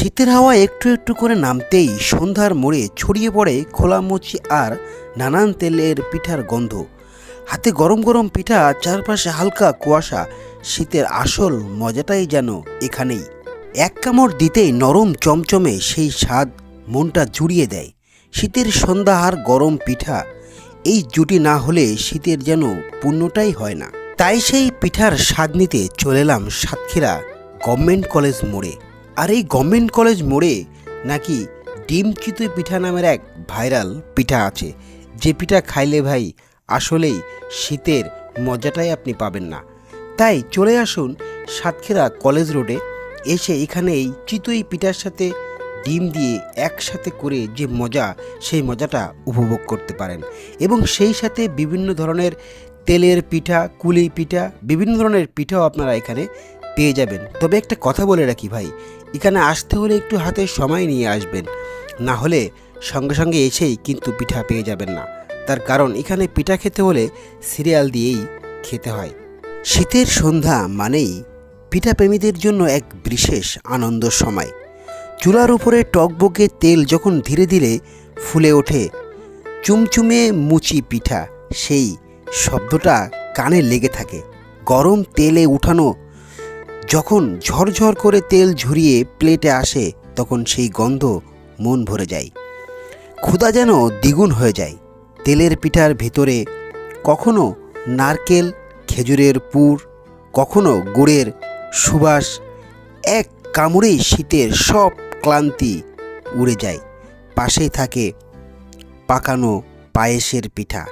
শীতের হাওয়া একটু একটু করে নামতেই সন্ধ্যার মোড়ে ছড়িয়ে পড়ে খোলা মুচি আর নানান তেলের পিঠার গন্ধ। হাতে গরম গরম পিঠা, চারপাশে হালকা কুয়াশা। শীতের আসল মজাটাই যেন এখানেই। এক কামড় দিতেই নরম চমচমে সেই স্বাদ মনটা জুড়িয়ে দেয়। শীতের সন্ধ্যা আর গরম পিঠা, এই জুটি না হলে শীতের যেন পূর্ণটাই হয় না। তাই সেই পিঠার স্বাদ নিতে চলে এলাম সাতক্ষীরা গভর্নমেন্ট কলেজ মোড়ে। আর এই গভর্নমেন্ট কলেজ মোড়ে নাকি ডিম চিতই পিঠা নামের এক ভাইরাল পিঠা আছে, যে পিঠা খাইলে ভাই আসলেই শীতের মজাটাই আপনি পাবেন না। তাই চলে আসুন সাতক্ষীরা কলেজ রোডে, এসে এখানে এই চিতই পিঠার সাথে ডিম দিয়ে একসাথে করে যে মজা, সেই মজাটা উপভোগ করতে পারেন। এবং সেই সাথে বিভিন্ন ধরনের তেলের পিঠা, কুলি পিঠা, বিভিন্ন ধরনের পিঠাও আপনারা এখানে পেয়ে যাবেন। তবে একটা কথা বলে রাখি ভাই, এখানে আসতে হলে একটু হাতে সময় নিয়ে আসবেন, না হলে সঙ্গে সঙ্গে এসেই কিন্তু পিঠা পেয়ে যাবেন না। তার কারণ এখানে পিঠা খেতে হলে সিরিয়াল দিয়েই খেতে হয়। শীতের সন্ধ্যা মানেই পিঠা প্রেমীদের জন্য এক বিশেষ আনন্দ সময়। চুলার উপরে টকবকে তেল যখন ধীরে ধীরে ফুলে ওঠে, চুমচুমে মুচি পিঠা, সেই শব্দটা কানে লেগে থাকে। গরম তেলে উঠানো যখন ঝরঝর করে তেল ঝরিয়ে প্লেটে আসে, তখন সেই গন্ধ মন ভরে যায়, ক্ষুধা যেন দ্বিগুণ হয়ে যায়। তেলের পিঠার ভেতরে কখনো নারকেল খেজুরের পুর, কখনো গুড়ের সুবাস। এক কামড়েই শীতের সব ক্লান্তি উড়ে যায়। পাশেই থাকে পাকানো পায়েসের পিঠা,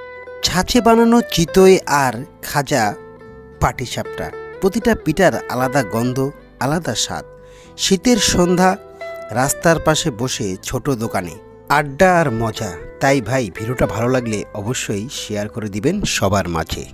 ছাঁচে বানানো চিতই আর খাজা পাটিসাপটা। প্রতিটা পিঠার আলাদা গন্ধ, আলাদা স্বাদ। শীতের সন্ধ্যা, রাস্তার পাশে বসে ছোট দোকানে আড্ডা আর মজা। তাই ভাই, ভিডিওটা ভালো লাগলে অবশ্যই শেয়ার করে দিবেন সবার মাঝে।